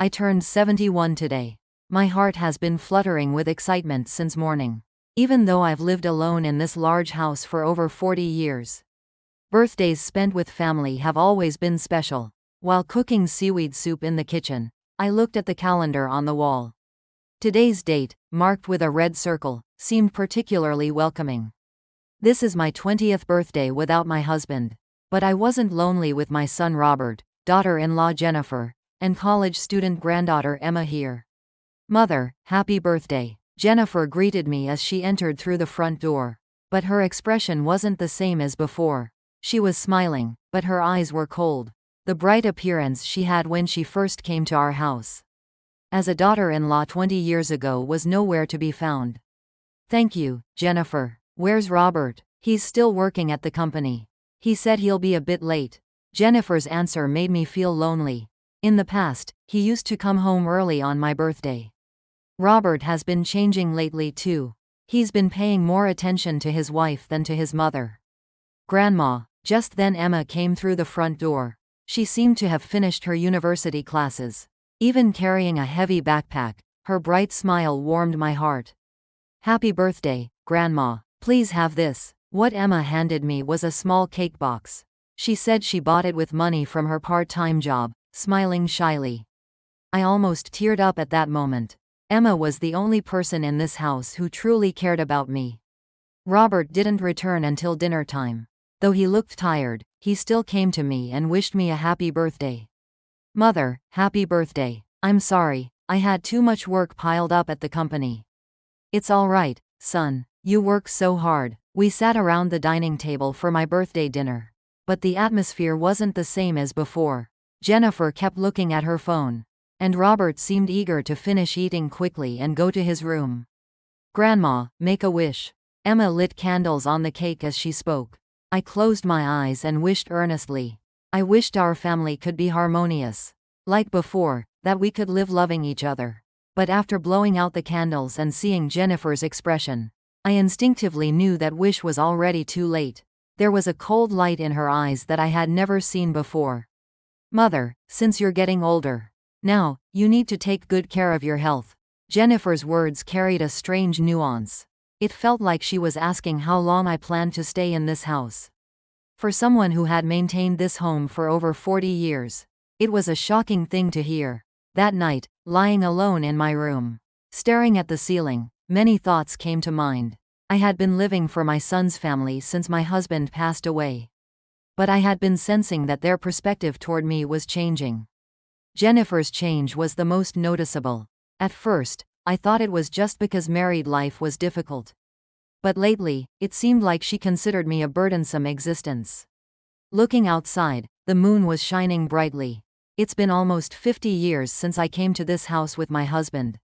I turned 71 today. My heart has been fluttering with excitement since morning. Even though I've lived alone in this large house for over 40 years. Birthdays spent with family have always been special. While cooking seaweed soup in the kitchen, I looked at the calendar on the wall. Today's date, marked with a red circle, seemed particularly welcoming. This is my 20th birthday without my husband. But I wasn't lonely with my son Robert, daughter-in-law Jennifer, and college student granddaughter Emma here. Mother, happy birthday. Jennifer greeted me as she entered through the front door. But her expression wasn't the same as before. She was smiling, but her eyes were cold. The bright appearance she had when she first came to our house as a daughter-in-law 20 years ago was nowhere to be found. Thank you, Jennifer. Where's Robert? He's still working at the company. He said he'll be a bit late. Jennifer's answer made me feel lonely. In the past, he used to come home early on my birthday. Robert has been changing lately too. He's been paying more attention to his wife than to his mother. Grandma. Just then Emma came through the front door. She seemed to have finished her university classes. Even carrying a heavy backpack, her bright smile warmed my heart. Happy birthday, Grandma. Please have this. What Emma handed me was a small cake box. She said she bought it with money from her part-time job, smiling shyly. I almost teared up at that moment. Emma was the only person in this house who truly cared about me. Robert didn't return until dinner time. Though he looked tired, he still came to me and wished me a happy birthday. Mother, happy birthday. I'm sorry, I had too much work piled up at the company. It's all right, son. You work so hard. We sat around the dining table for my birthday dinner. But the atmosphere wasn't the same as before. Jennifer kept looking at her phone. And Robert seemed eager to finish eating quickly and go to his room. Grandma, make a wish. Emma lit candles on the cake as she spoke. I closed my eyes and wished earnestly. I wished our family could be harmonious. Like before, that we could live loving each other. But after blowing out the candles and seeing Jennifer's expression, I instinctively knew that wish was already too late. There was a cold light in her eyes that I had never seen before. Mother, since you're getting older, now, you need to take good care of your health. Jennifer's words carried a strange nuance. It felt like she was asking how long I planned to stay in this house. For someone who had maintained this home for over 40 years, it was a shocking thing to hear. That night, lying alone in my room, staring at the ceiling, many thoughts came to mind. I had been living for my son's family since my husband passed away. But I had been sensing that their perspective toward me was changing. Jennifer's change was the most noticeable. At first, I thought it was just because married life was difficult. But lately, it seemed like she considered me a burdensome existence. Looking outside, the moon was shining brightly. It's been almost 50 years since I came to this house with my husband.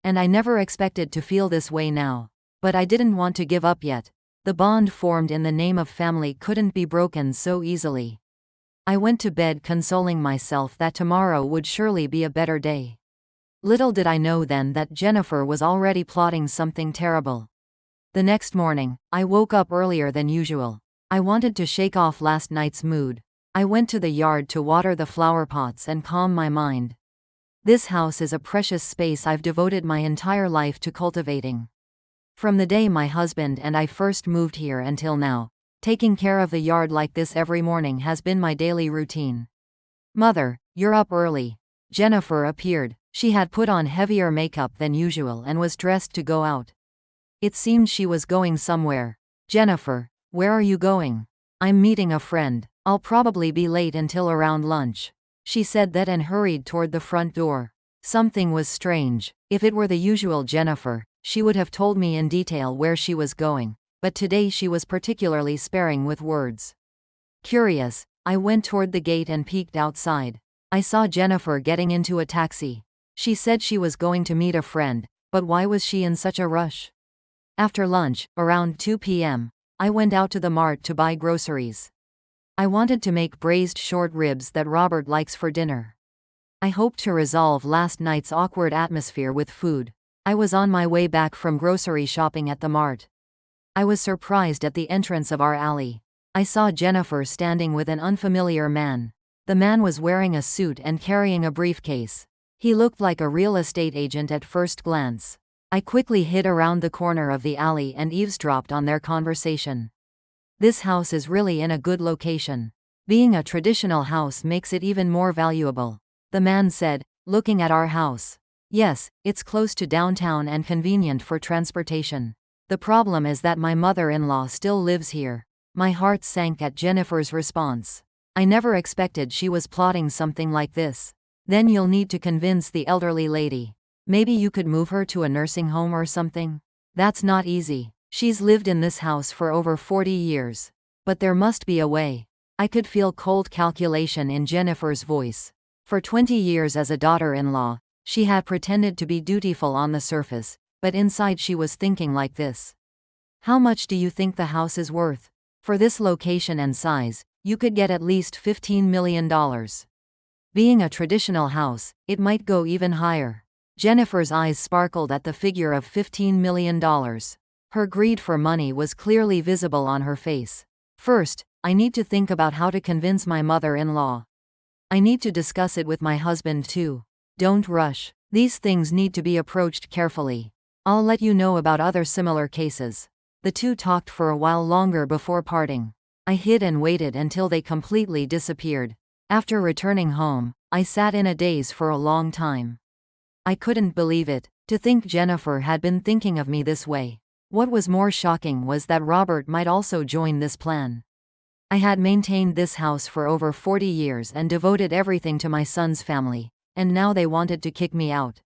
And I never expected to feel this way now. But I didn't want to give up yet. The bond formed in the name of family couldn't be broken so easily. I went to bed consoling myself that tomorrow would surely be a better day. Little did I know then that Jennifer was already plotting something terrible. The next morning, I woke up earlier than usual. I wanted to shake off last night's mood. I went to the yard to water the flower pots and calm my mind. This house is a precious space I've devoted my entire life to cultivating. From the day my husband and I first moved here until now, taking care of the yard like this every morning has been my daily routine. Mother, you're up early. Jennifer appeared. She had put on heavier makeup than usual and was dressed to go out. It seemed she was going somewhere. Jennifer, where are you going? I'm meeting a friend. I'll probably be late until around lunch. She said that and hurried toward the front door. Something was strange. If it were the usual Jennifer, she would have told me in detail where she was going, but today she was particularly sparing with words. Curious, I went toward the gate and peeked outside. I saw Jennifer getting into a taxi. She said she was going to meet a friend, but why was she in such a rush? After lunch, around 2 p.m., I went out to the mart to buy groceries. I wanted to make braised short ribs that Robert likes for dinner. I hoped to resolve last night's awkward atmosphere with food. I was on my way back from grocery shopping at the mart. I was surprised at the entrance of our alley. I saw Jennifer standing with an unfamiliar man. The man was wearing a suit and carrying a briefcase. He looked like a real estate agent at first glance. I quickly hid around the corner of the alley and eavesdropped on their conversation. This house is really in a good location. Being a traditional house makes it even more valuable, the man said, looking at our house. Yes, it's close to downtown and convenient for transportation. The problem is that my mother-in-law still lives here. My heart sank at Jennifer's response. I never expected she was plotting something like this. Then you'll need to convince the elderly lady. Maybe you could move her to a nursing home or something? That's not easy. She's lived in this house for over 40 years. But there must be a way. I could feel cold calculation in Jennifer's voice. For 20 years as a daughter-in-law, she had pretended to be dutiful on the surface, but inside she was thinking like this. How much do you think the house is worth? For this location and size, you could get at least $15 million. Being a traditional house, it might go even higher. Jennifer's eyes sparkled at the figure of $15 million. Her greed for money was clearly visible on her face. First, I need to think about how to convince my mother-in-law. I need to discuss it with my husband too. Don't rush. These things need to be approached carefully. I'll let you know about other similar cases. The two talked for a while longer before parting. I hid and waited until they completely disappeared. After returning home, I sat in a daze for a long time. I couldn't believe it, to think Jennifer had been thinking of me this way. What was more shocking was that Robert might also join this plan. I had maintained this house for over 40 years and devoted everything to my son's family, and now they wanted to kick me out.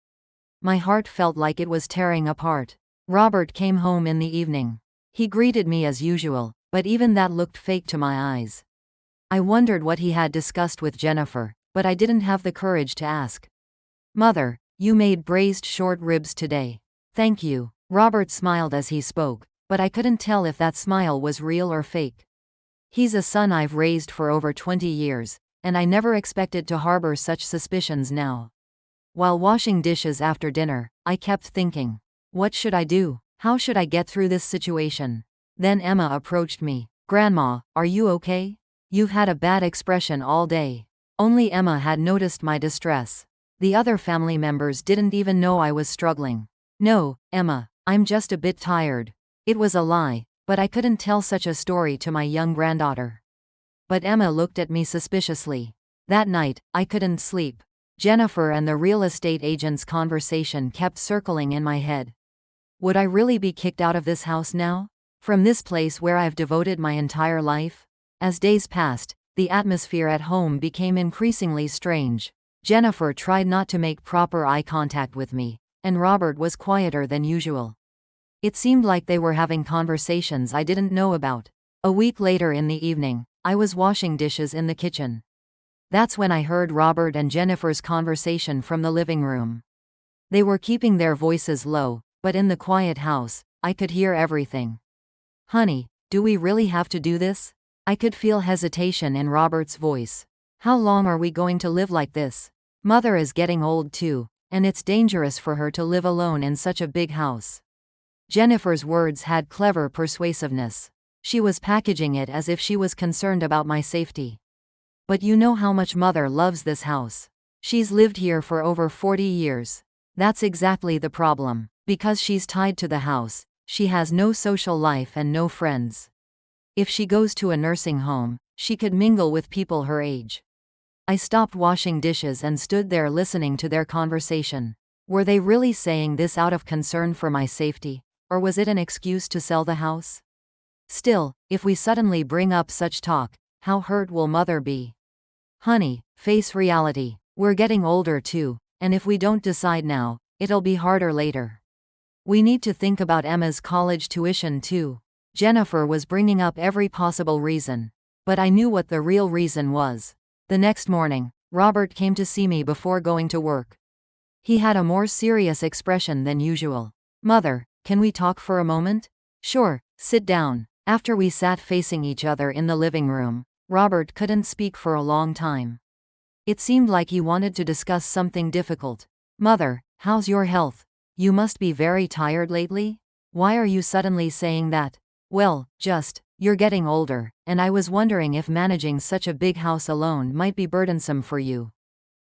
My heart felt like it was tearing apart. Robert came home in the evening. He greeted me as usual, but even that looked fake to my eyes. I wondered what he had discussed with Jennifer, but I didn't have the courage to ask. Mother, you made braised short ribs today. Thank you. Robert smiled as he spoke, but I couldn't tell if that smile was real or fake. He's a son I've raised for over 20 years, and I never expected to harbor such suspicions now. While washing dishes after dinner, I kept thinking, what should I do? How should I get through this situation? Then Emma approached me. Grandma, are you okay? You've had a bad expression all day. Only Emma had noticed my distress. The other family members didn't even know I was struggling. No, Emma, I'm just a bit tired. It was a lie, but I couldn't tell such a story to my young granddaughter. But Emma looked at me suspiciously. That night, I couldn't sleep. Jennifer and the real estate agent's conversation kept circling in my head. Would I really be kicked out of this house now? From this place where I've devoted my entire life? As days passed, the atmosphere at home became increasingly strange. Jennifer tried not to make proper eye contact with me, and Robert was quieter than usual. It seemed like they were having conversations I didn't know about. A week later in the evening, I was washing dishes in the kitchen. That's when I heard Robert and Jennifer's conversation from the living room. They were keeping their voices low, but in the quiet house, I could hear everything. Honey, do we really have to do this? I could feel hesitation in Robert's voice. How long are we going to live like this? Mother is getting old too, and it's dangerous for her to live alone in such a big house. Jennifer's words had clever persuasiveness. She was packaging it as if she was concerned about my safety. But you know how much Mother loves this house. She's lived here for over 40 years. That's exactly the problem. Because she's tied to the house, she has no social life and no friends. If she goes to a nursing home, she could mingle with people her age. I stopped washing dishes and stood there listening to their conversation. Were they really saying this out of concern for my safety? Or was it an excuse to sell the house? Still, if we suddenly bring up such talk, how hurt will Mother be? Honey, face reality. We're getting older too, and if we don't decide now, it'll be harder later. We need to think about Emma's college tuition too. Jennifer was bringing up every possible reason. But I knew what the real reason was. The next morning, Robert came to see me before going to work. He had a more serious expression than usual. Mother, can we talk for a moment? Sure, sit down. After we sat facing each other in the living room, Robert couldn't speak for a long time. It seemed like he wanted to discuss something difficult. Mother, how's your health? You must be very tired lately? Why are you suddenly saying that? Well, you're getting older, and I was wondering if managing such a big house alone might be burdensome for you.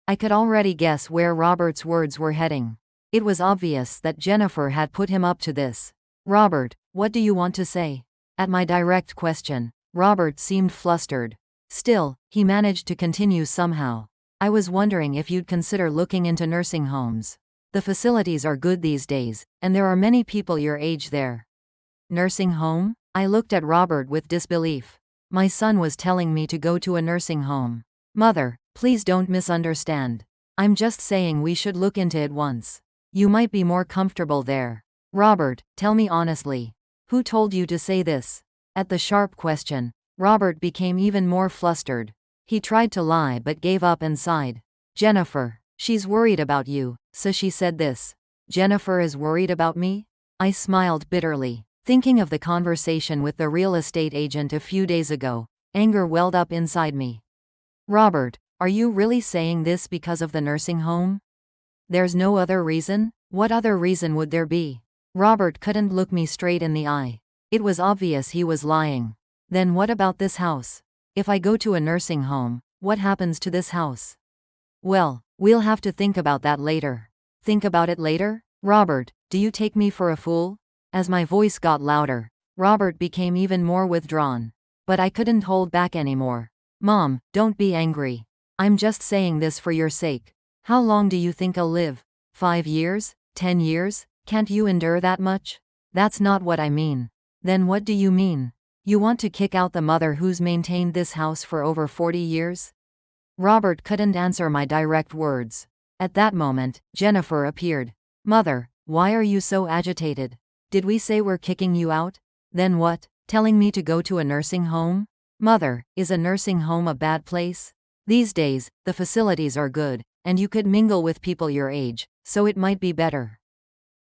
I could already guess where Robert's words were heading. It was obvious that Jennifer had put him up to this. Robert, what do you want to say? At my direct question, Robert seemed flustered. Still, he managed to continue somehow. I was wondering if you'd consider looking into nursing homes. The facilities are good these days, and there are many people your age there. Nursing home? I looked at Robert with disbelief. My son was telling me to go to a nursing home. Mother, please don't misunderstand. I'm just saying we should look into it once. You might be more comfortable there. Robert, tell me honestly. Who told you to say this? At the sharp question, Robert became even more flustered. He tried to lie but gave up and sighed. Jennifer, she's worried about you, so she said this. Jennifer is worried about me? I smiled bitterly. Thinking of the conversation with the real estate agent a few days ago, anger welled up inside me. Robert, are you really saying this because of the nursing home? There's no other reason? What other reason would there be? Robert couldn't look me straight in the eye. It was obvious he was lying. Then what about this house? If I go to a nursing home, what happens to this house? Well, we'll have to think about that later. Think about it later? Robert, do you take me for a fool? As my voice got louder, Robert became even more withdrawn. But I couldn't hold back anymore. Mom, don't be angry. I'm just saying this for your sake. How long do you think I'll live? 5 years? 10 years? Can't you endure that much? That's not what I mean. Then what do you mean? You want to kick out the mother who's maintained this house for over 40 years? Robert couldn't answer my direct words. At that moment, Jennifer appeared. Mother, why are you so agitated? Did we say we're kicking you out? Then what? Telling me to go to a nursing home? Mother, is a nursing home a bad place? These days, the facilities are good, and you could mingle with people your age, so it might be better.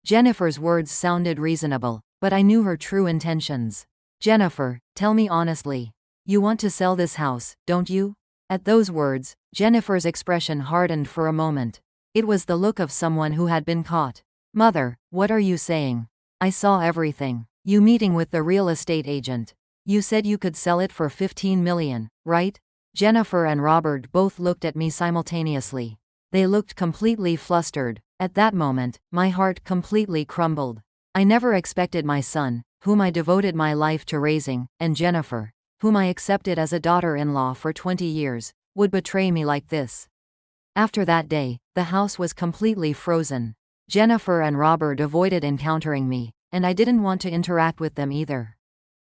Jennifer's words sounded reasonable, but I knew her true intentions. Jennifer, tell me honestly. You want to sell this house, don't you? At those words, Jennifer's expression hardened for a moment. It was the look of someone who had been caught. Mother, what are you saying? I saw everything. You meeting with the real estate agent. You said you could sell it for $15 million, right? Jennifer and Robert both looked at me simultaneously. They looked completely flustered. At that moment, my heart completely crumbled. I never expected my son, whom I devoted my life to raising, and Jennifer, whom I accepted as a daughter-in-law for 20 years, would betray me like this. After that day, the house was completely frozen. Jennifer and Robert avoided encountering me, and I didn't want to interact with them either.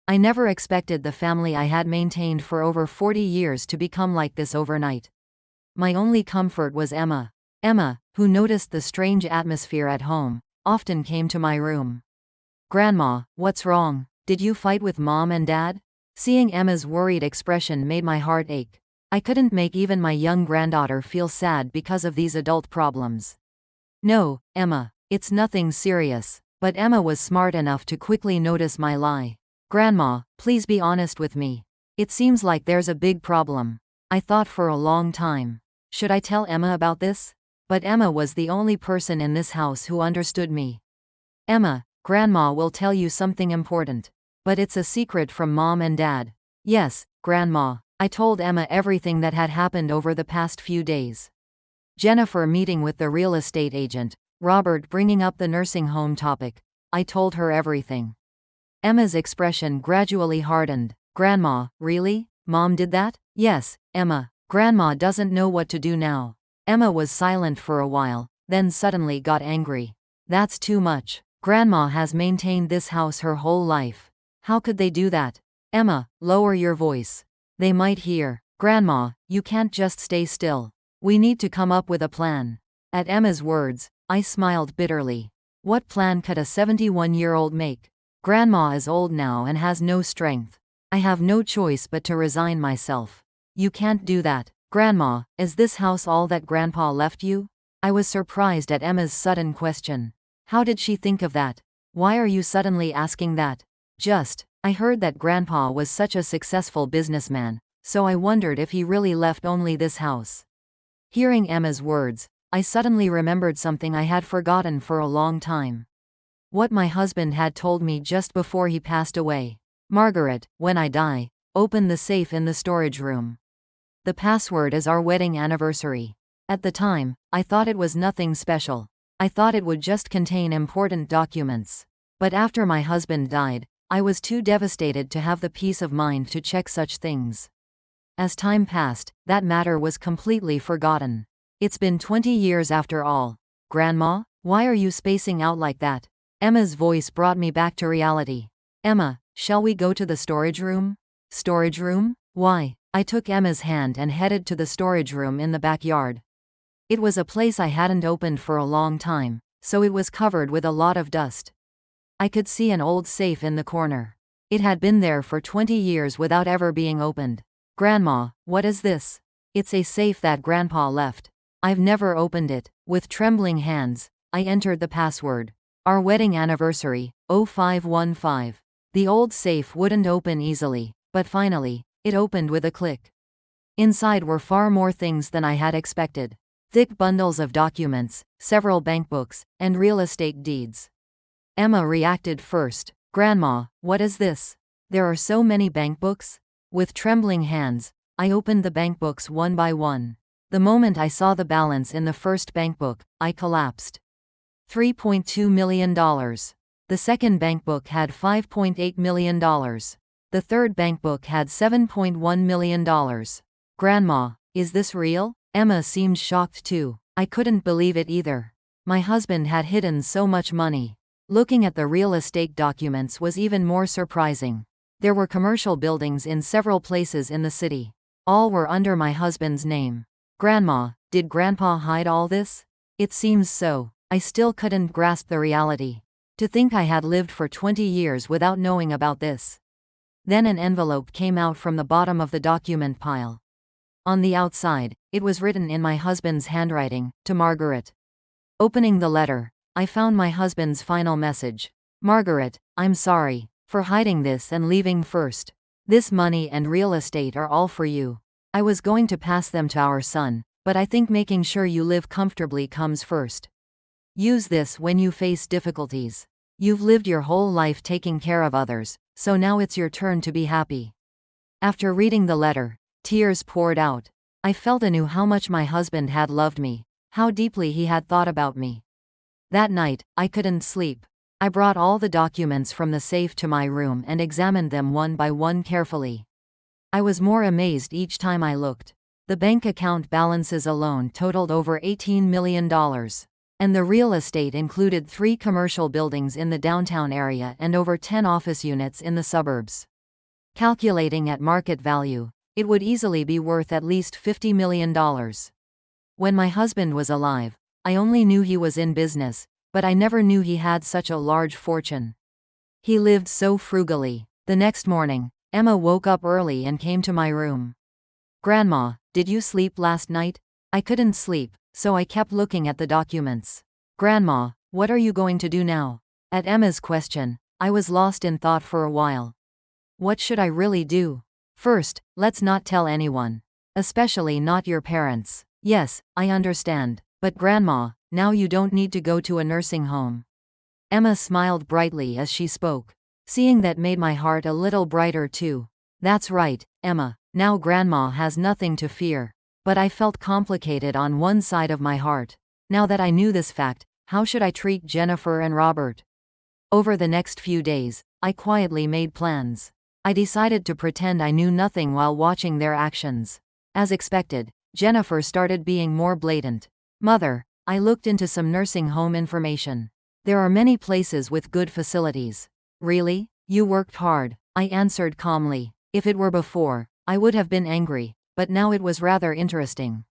I never expected the family I had maintained for over 40 years to become like this overnight. My only comfort was Emma. Emma, who noticed the strange atmosphere at home, often came to my room. Grandma, what's wrong? Did you fight with Mom and Dad? Seeing Emma's worried expression made my heart ache. I couldn't make even my young granddaughter feel sad because of these adult problems. No, Emma, it's nothing serious. But Emma was smart enough to quickly notice my lie. Grandma, please be honest with me. It seems like there's a big problem. I thought for a long time. Should I tell Emma about this? But Emma was the only person in this house who understood me. Emma, Grandma will tell you something important. But it's a secret from Mom and Dad. Yes, Grandma. I told Emma everything that had happened over the past few days. Jennifer meeting with the real estate agent, Robert bringing up the nursing home topic. I told her everything. Emma's expression gradually hardened. Grandma, really? Mom did that? Yes, Emma. Grandma doesn't know what to do now. Emma was silent for a while, then suddenly got angry. That's too much. Grandma has maintained this house her whole life. How could they do that? Emma, lower your voice. They might hear. Grandma, you can't just stay still. We need to come up with a plan. At Emma's words, I smiled bitterly. What plan could a 71-year-old make? Grandma is old now and has no strength. I have no choice but to resign myself. You can't do that. Grandma, is this house all that Grandpa left you? I was surprised at Emma's sudden question. How did she think of that? Why are you suddenly asking that? I heard that Grandpa was such a successful businessman, so I wondered if he really left only this house. Hearing Emma's words, I suddenly remembered something I had forgotten for a long time. What my husband had told me just before he passed away. Margaret, when I die, open the safe in the storage room. The password is our wedding anniversary. At the time, I thought it was nothing special. I thought it would just contain important documents. But after my husband died, I was too devastated to have the peace of mind to check such things. As time passed, that matter was completely forgotten. It's been 20 years after all. Grandma, why are you spacing out like that? Emma's voice brought me back to reality. Emma, shall we go to the storage room? Storage room? Why? I took Emma's hand and headed to the storage room in the backyard. It was a place I hadn't opened for a long time, so it was covered with a lot of dust. I could see an old safe in the corner. It had been there for 20 years without ever being opened. Grandma, what is this? It's a safe that Grandpa left. I've never opened it. With trembling hands, I entered the password. Our wedding anniversary, 0515. The old safe wouldn't open easily, but finally, it opened with a click. Inside were far more things than I had expected. Thick bundles of documents, several bankbooks, and real estate deeds. Emma reacted first. Grandma, what is this? There are so many bankbooks? With trembling hands, I opened the bankbooks one by one. The moment I saw the balance in the first bankbook, I collapsed. $3.2 million. The second bankbook had $5.8 million. The third bankbook had $7.1 million. Grandma, is this real? Emma seemed shocked too. I couldn't believe it either. My husband had hidden so much money. Looking at the real estate documents was even more surprising. There were commercial buildings in several places in the city. All were under my husband's name. Grandma, did Grandpa hide all this? It seems so. I still couldn't grasp the reality. To think I had lived for 20 years without knowing about this. Then an envelope came out from the bottom of the document pile. On the outside, it was written in my husband's handwriting, to Margaret. Opening the letter, I found my husband's final message. Margaret, I'm sorry for hiding this and leaving first. This money and real estate are all for you. I was going to pass them to our son, but I think making sure you live comfortably comes first. Use this when you face difficulties. You've lived your whole life taking care of others, so now it's your turn to be happy. After reading the letter, tears poured out. I felt anew how much my husband had loved me, how deeply he had thought about me. That night, I couldn't sleep. I brought all the documents from the safe to my room and examined them one by one carefully. I was more amazed each time I looked. The bank account balances alone totaled over $18 million. And the real estate included 3 commercial buildings in the downtown area and over 10 office units in the suburbs. Calculating at market value, it would easily be worth at least $50 million. When my husband was alive, I only knew he was in business, but I never knew he had such a large fortune. He lived so frugally. The next morning, Emma woke up early and came to my room. Grandma, did you sleep last night? I couldn't sleep, so I kept looking at the documents. Grandma, what are you going to do now? At Emma's question, I was lost in thought for a while. What should I really do? First, let's not tell anyone. Especially not your parents. Yes, I understand. But Grandma, now you don't need to go to a nursing home. Emma smiled brightly as she spoke. Seeing that made my heart a little brighter too. That's right, Emma, now Grandma has nothing to fear. But I felt complicated on one side of my heart. Now that I knew this fact, how should I treat Jennifer and Robert? Over the next few days, I quietly made plans. I decided to pretend I knew nothing while watching their actions. As expected, Jennifer started being more blatant. Mother, I looked into some nursing home information. There are many places with good facilities. Really? You worked hard, I answered calmly. If it were before, I would have been angry, but now it was rather interesting.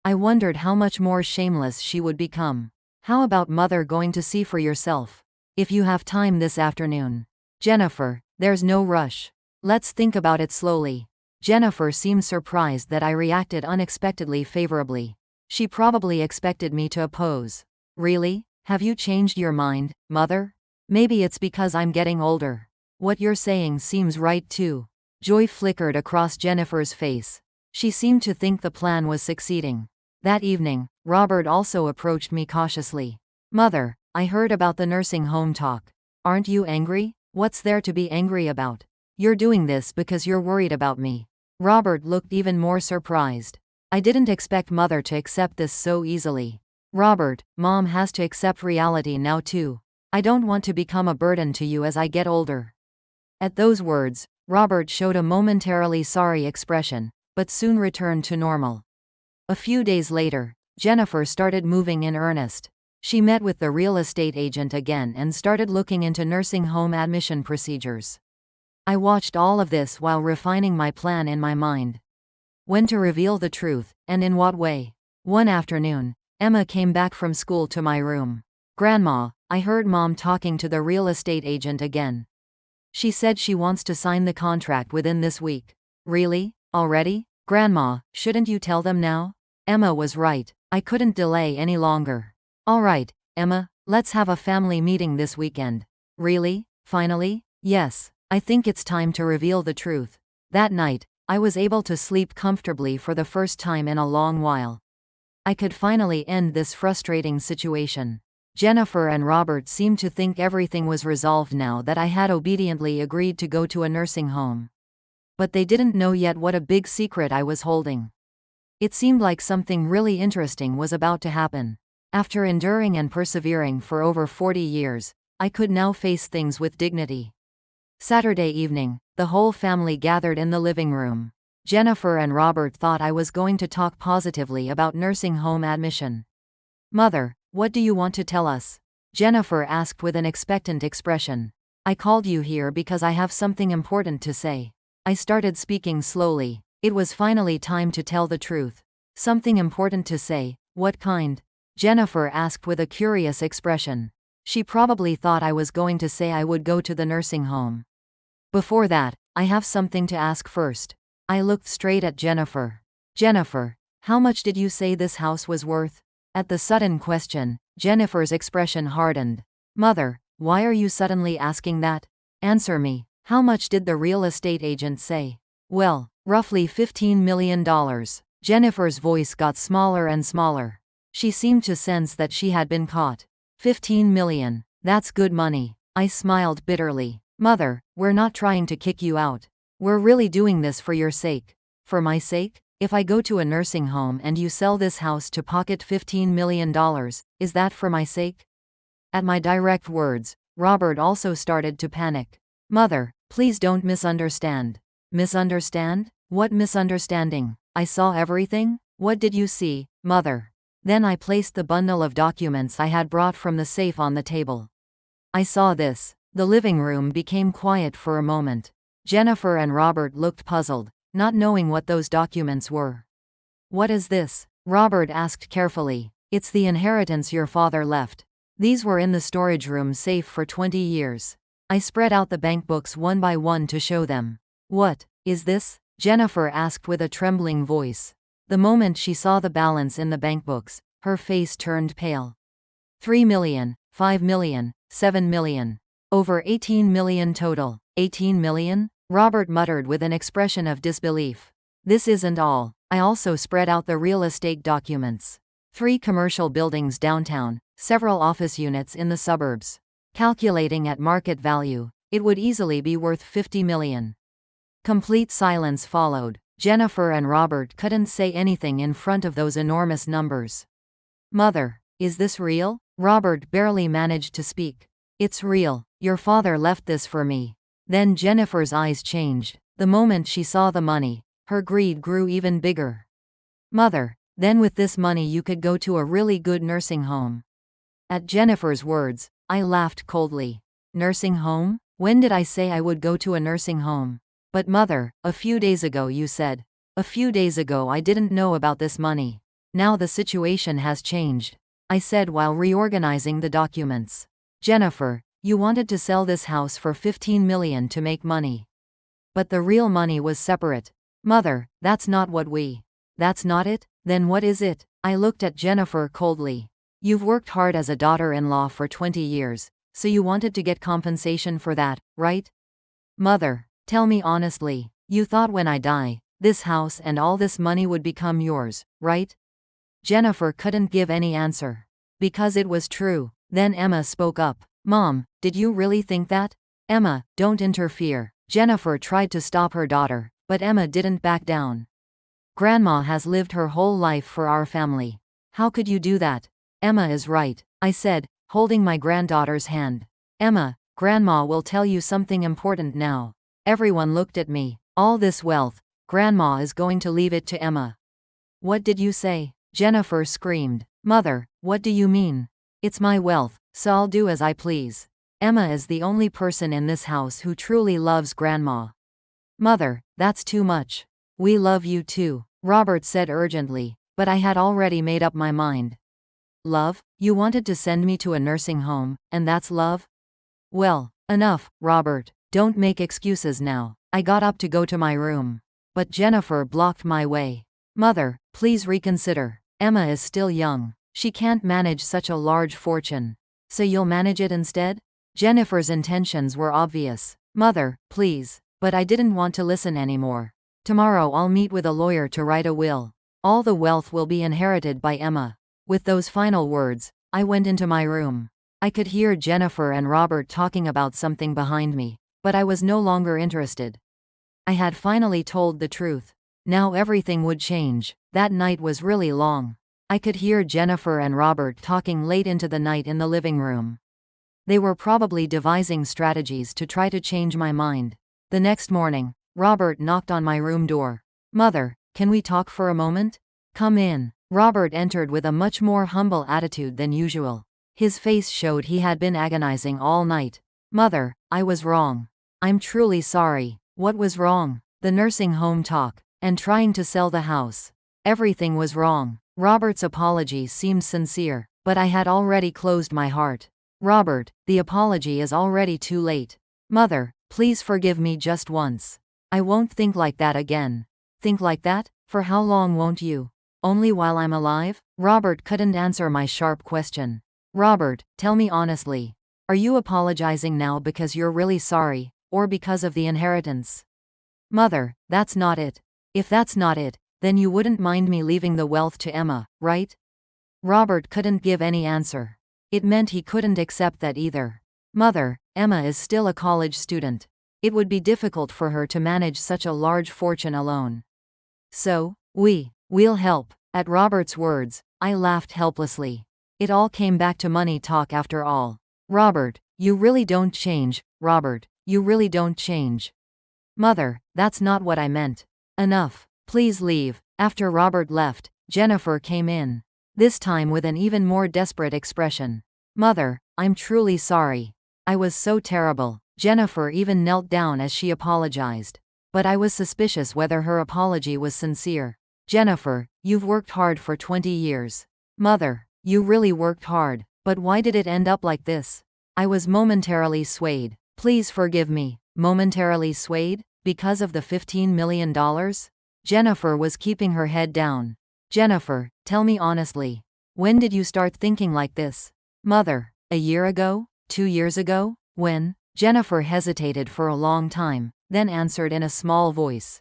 I wondered how much more shameless she would become. How about Mother going to see for yourself? If you have time this afternoon. Jennifer, there's no rush. Let's think about it slowly. Jennifer seemed surprised that I reacted unexpectedly favorably. She probably expected me to oppose. Really? Have you changed your mind, Mother? Maybe it's because I'm getting older. What you're saying seems right too. Joy flickered across Jennifer's face. She seemed to think the plan was succeeding. That evening, Robert also approached me cautiously. Mother, I heard about the nursing home talk. Aren't you angry? What's there to be angry about? You're doing this because you're worried about me. Robert looked even more surprised. I didn't expect Mother to accept this so easily. Robert, Mom has to accept reality now too. I don't want to become a burden to you as I get older. At those words, Robert showed a momentarily sorry expression, but soon returned to normal. A few days later, Jennifer started moving in earnest. She met with the real estate agent again and started looking into nursing home admission procedures. I watched all of this while refining my plan in my mind. When to reveal the truth, and in what way. One afternoon, Emma came back from school to my room. "Grandma, I heard Mom talking to the real estate agent again. She said she wants to sign the contract within this week." "Really? Already? Grandma, shouldn't you tell them now?" Emma was right. I couldn't delay any longer. "All right, Emma, let's have a family meeting this weekend." "Really? Finally?" "Yes. I think it's time to reveal the truth." That night, I was able to sleep comfortably for the first time in a long while. I could finally end this frustrating situation. Jennifer and Robert seemed to think everything was resolved now that I had obediently agreed to go to a nursing home. But they didn't know yet what a big secret I was holding. It seemed like something really interesting was about to happen. After enduring and persevering for over 40 years, I could now face things with dignity. Saturday evening, the whole family gathered in the living room. Jennifer and Robert thought I was going to talk positively about nursing home admission. "Mother, what do you want to tell us?" Jennifer asked with an expectant expression. "I called you here because I have something important to say." I started speaking slowly. It was finally time to tell the truth. "Something important to say? What kind?" Jennifer asked with a curious expression. She probably thought I was going to say I would go to the nursing home. "Before that, I have something to ask first." I looked straight at Jennifer. "Jennifer, how much did you say this house was worth?" At the sudden question, Jennifer's expression hardened. "Mother, why are you suddenly asking that? Answer me. How much did the real estate agent say?" "Well, roughly $15 million. Jennifer's voice got smaller and smaller. She seemed to sense that she had been caught. $15 million. That's good money. I smiled bitterly. "Mother, we're not trying to kick you out. We're really doing this for your sake." "For my sake? If I go to a nursing home and you sell this house to pocket $15 million, is that for my sake?" At my direct words, Robert also started to panic. "Mother, please don't misunderstand." "Misunderstand? What misunderstanding? I saw everything." "What did you see, Mother?" Then I placed the bundle of documents I had brought from the safe on the table. "I saw this." The living room became quiet for a moment. Jennifer and Robert looked puzzled, not knowing what those documents were. "What is this?" Robert asked carefully. "It's the inheritance your father left. These were in the storage room safe for 20 years. I spread out the bank books one by one to show them." "What is this?" Jennifer asked with a trembling voice. The moment she saw the balance in the bank books, her face turned pale. 3 million, 5 million, 7 million. Over 18 million total. 18 million? Robert muttered with an expression of disbelief. "This isn't all. I also spread out the real estate documents. 3 commercial buildings downtown, several office units in the suburbs. Calculating at market value, it would easily be worth 50 million. Complete silence followed. Jennifer and Robert couldn't say anything in front of those enormous numbers. "Mother, is this real?" Robert barely managed to speak. "It's real. Your father left this for me." Then Jennifer's eyes changed. The moment she saw the money, her greed grew even bigger. "Mother, then with this money you could go to a really good nursing home." At Jennifer's words, I laughed coldly. "Nursing home? When did I say I would go to a nursing home?" "But Mother, a few days ago you said." "A few days ago I didn't know about this money. Now the situation has changed," I said while reorganizing the documents. "Jennifer, you wanted to sell this house for 15 million to make money. But the real money was separate." "Mother, that's not what we." "That's not it? Then what is it?" I looked at Jennifer coldly. "You've worked hard as a daughter-in-law for 20 years, so you wanted to get compensation for that, right? Mother, tell me honestly, you thought when I die, this house and all this money would become yours, right?" Jennifer couldn't give any answer. Because it was true. Then Emma spoke up. "Mom, did you really think that?" "Emma, don't interfere." Jennifer tried to stop her daughter, but Emma didn't back down. Grandma has lived her whole life for our family. How could you do that? Emma is right, I said, holding my granddaughter's hand. Emma, Grandma will tell you something important now. Everyone looked at me. All this wealth, Grandma is going to leave it to Emma. What did you say? Jennifer screamed. Mother, what do you mean? It's my wealth, so I'll do as I please. Emma is the only person in this house who truly loves Grandma. Mother, that's too much. We love you too, Robert said urgently, but I had already made up my mind. Love? You wanted to send me to a nursing home, and that's love? Well, enough, Robert. Don't make excuses now. I got up to go to my room. But Jennifer blocked my way. Mother, please reconsider. Emma is still young. She can't manage such a large fortune. So you'll manage it instead? Jennifer's intentions were obvious. Mother, please. But I didn't want to listen anymore. Tomorrow I'll meet with a lawyer to write a will. All the wealth will be inherited by Emma. With those final words, I went into my room. I could hear Jennifer and Robert talking about something behind me, but I was no longer interested. I had finally told the truth. Now everything would change. That night was really long. I could hear Jennifer and Robert talking late into the night in the living room. They were probably devising strategies to try to change my mind. The next morning, Robert knocked on my room door. Mother, can we talk for a moment? Come in. Robert entered with a much more humble attitude than usual. His face showed he had been agonizing all night. Mother, I was wrong. I'm truly sorry. What was wrong? The nursing home talk, and trying to sell the house. Everything was wrong. Robert's apology seemed sincere, but I had already closed my heart. Robert, the apology is already too late. Mother, please forgive me just once. I won't think like that again. Think like that? For how long won't you? Only while I'm alive? Robert couldn't answer my sharp question. Robert, tell me honestly. Are you apologizing now because you're really sorry, or because of the inheritance? Mother, that's not it. If that's not it, then you wouldn't mind me leaving the wealth to Emma, right? Robert couldn't give any answer. It meant he couldn't accept that either. Mother, Emma is still a college student. It would be difficult for her to manage such a large fortune alone. So, we'll help. At Robert's words, I laughed helplessly. It all came back to money talk after all. Robert, you really don't change. Robert, you really don't change. Mother, that's not what I meant. Enough. Please leave. After Robert left, Jennifer came in. This time with an even more desperate expression. Mother, I'm truly sorry. I was so terrible. Jennifer even knelt down as she apologized. But I was suspicious whether her apology was sincere. Jennifer, you've worked hard for 20 years. Mother, you really worked hard, but why did it end up like this? I was momentarily swayed. Please forgive me. Momentarily swayed? Because of the $15 million? Jennifer was keeping her head down. Jennifer, tell me honestly. When did you start thinking like this? Mother, a year ago? 2 years ago? When? Jennifer hesitated for a long time, then answered in a small voice.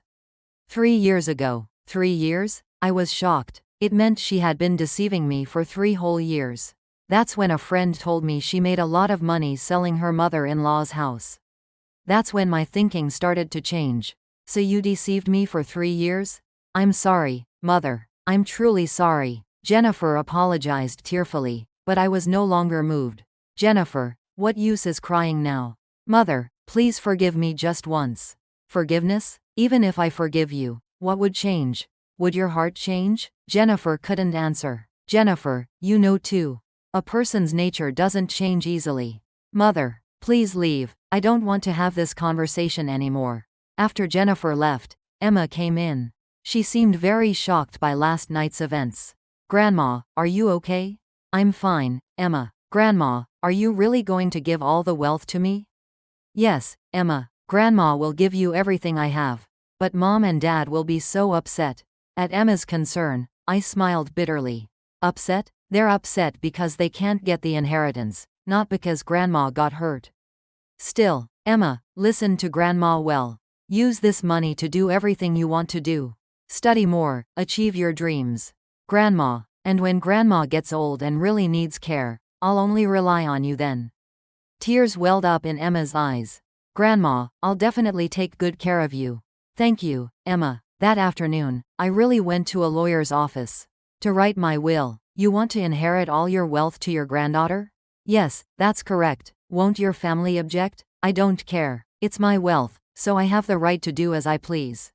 3 years ago. 3 years? I was shocked. It meant she had been deceiving me for 3 whole years. That's when a friend told me she made a lot of money selling her mother-in-law's house. That's when my thinking started to change. So you deceived me for 3 years? I'm sorry, Mother. I'm truly sorry. Jennifer apologized tearfully, but I was no longer moved. Jennifer, what use is crying now? Mother, please forgive me just once. Forgiveness? Even if I forgive you, what would change? Would your heart change? Jennifer couldn't answer. Jennifer, you know too. A person's nature doesn't change easily. Mother, please leave. I don't want to have this conversation anymore. After Jennifer left, Emma came in. She seemed very shocked by last night's events. Grandma, are you okay? I'm fine, Emma. Grandma, are you really going to give all the wealth to me? Yes, Emma. Grandma will give you everything I have. But Mom and Dad will be so upset. At Emma's concern, I smiled bitterly. Upset? They're upset because they can't get the inheritance, not because Grandma got hurt. Still, Emma, listen to Grandma well. Use this money to do everything you want to do. Study more, achieve your dreams. Grandma, and when Grandma gets old and really needs care, I'll only rely on you then. Tears welled up in Emma's eyes. Grandma, I'll definitely take good care of you. Thank you, Emma. That afternoon, I really went to a lawyer's office to write my will. You want to inherit all your wealth to your granddaughter? Yes, that's correct. Won't your family object? I don't care. It's my wealth, so I have the right to do as I please.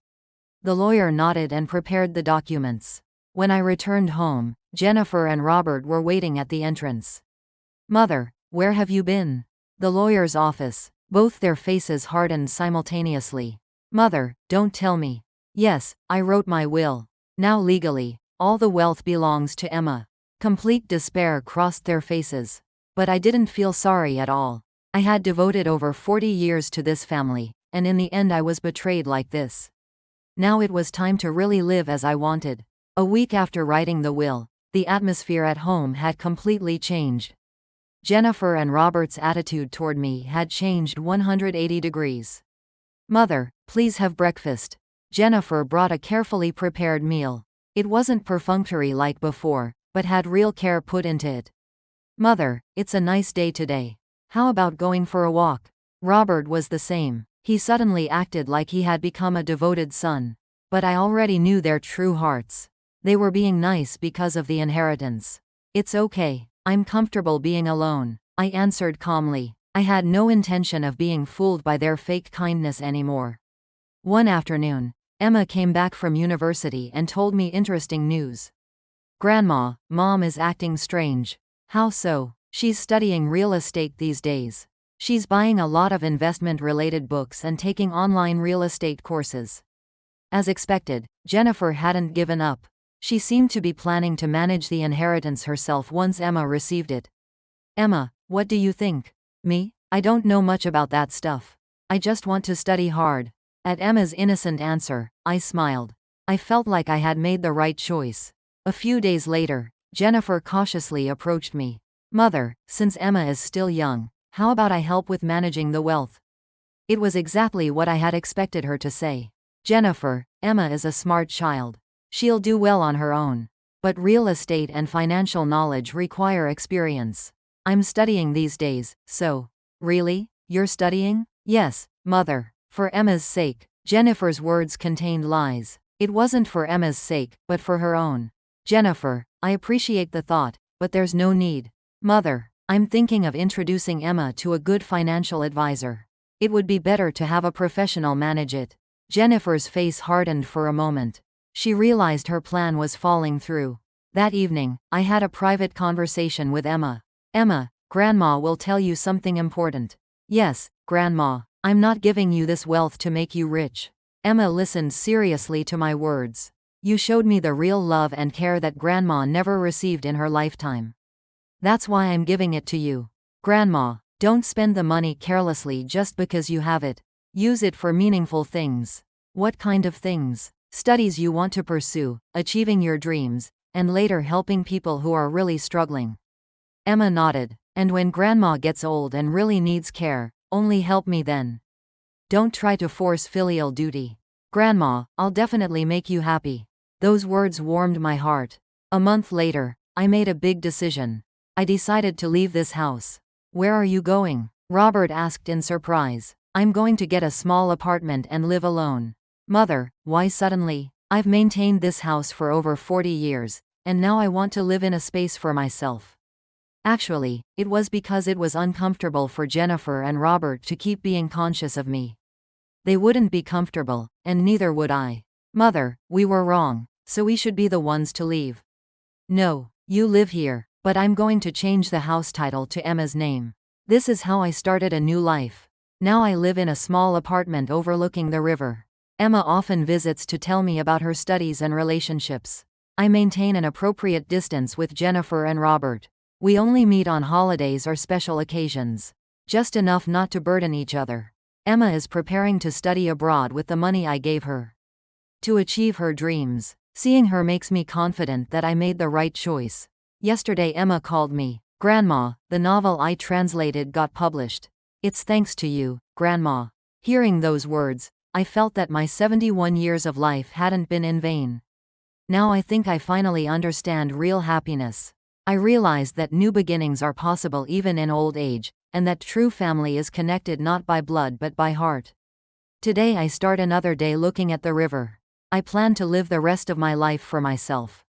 The lawyer nodded and prepared the documents. When I returned home, Jennifer and Robert were waiting at the entrance. Mother, where have you been? The lawyer's office. Both their faces hardened simultaneously. Mother, don't tell me. Yes, I wrote my will. Now legally, all the wealth belongs to Emma. Complete despair crossed their faces. But I didn't feel sorry at all. I had devoted over 40 years to this family, and in the end I was betrayed like this. Now it was time to really live as I wanted. A week after writing the will, the atmosphere at home had completely changed. Jennifer and Robert's attitude toward me had changed 180 degrees. Mother, please have breakfast. Jennifer brought a carefully prepared meal. It wasn't perfunctory like before, but had real care put into it. Mother, it's a nice day today. How about going for a walk? Robert was the same. He suddenly acted like he had become a devoted son. But I already knew their true hearts. They were being nice because of the inheritance. It's okay. I'm comfortable being alone, I answered calmly. I had no intention of being fooled by their fake kindness anymore. One afternoon, Emma came back from university and told me interesting news. Grandma, Mom is acting strange. How so? She's studying real estate these days. She's buying a lot of investment-related books and taking online real estate courses. As expected, Jennifer hadn't given up. She seemed to be planning to manage the inheritance herself once Emma received it. Emma, what do you think? Me? I don't know much about that stuff. I just want to study hard. At Emma's innocent answer, I smiled. I felt like I had made the right choice. A few days later, Jennifer cautiously approached me. Mother, since Emma is still young, how about I help with managing the wealth? It was exactly what I had expected her to say. Jennifer, Emma is a smart child. She'll do well on her own. But real estate and financial knowledge require experience. I'm studying these days, so. Really? You're studying? Yes, Mother. For Emma's sake. Jennifer's words contained lies. It wasn't for Emma's sake, but for her own. Jennifer, I appreciate the thought, but there's no need. Mother, I'm thinking of introducing Emma to a good financial advisor. It would be better to have a professional manage it. Jennifer's face hardened for a moment. She realized her plan was falling through. That evening, I had a private conversation with Emma. Emma, Grandma will tell you something important. Yes, Grandma, I'm not giving you this wealth to make you rich. Emma listened seriously to my words. You showed me the real love and care that Grandma never received in her lifetime. That's why I'm giving it to you. Grandma, don't spend the money carelessly just because you have it. Use it for meaningful things. What kind of things? Studies you want to pursue, achieving your dreams, and later helping people who are really struggling. Emma nodded. And when Grandma gets old and really needs care, only help me then. Don't try to force filial duty. Grandma, I'll definitely make you happy. Those words warmed my heart. A month later, I made a big decision. I decided to leave this house. Where are you going? Robert asked in surprise. I'm going to get a small apartment and live alone. Mother, why suddenly? I've maintained this house for over 40 years, and now I want to live in a space for myself. Actually, it was because it was uncomfortable for Jennifer and Robert to keep being conscious of me. They wouldn't be comfortable, and neither would I. Mother, we were wrong, so we should be the ones to leave. No, you live here, but I'm going to change the house title to Emma's name. This is how I started a new life. Now I live in a small apartment overlooking the river. Emma often visits to tell me about her studies and relationships. I maintain an appropriate distance with Jennifer and Robert. We only meet on holidays or special occasions. Just enough not to burden each other. Emma is preparing to study abroad with the money I gave her. To achieve her dreams. Seeing her makes me confident that I made the right choice. Yesterday Emma called me. Grandma, the novel I translated got published. It's thanks to you, Grandma. Hearing those words, I felt that my 71 years of life hadn't been in vain. Now I think I finally understand real happiness. I realized that new beginnings are possible even in old age, and that true family is connected not by blood but by heart. Today I start another day looking at the river. I plan to live the rest of my life for myself.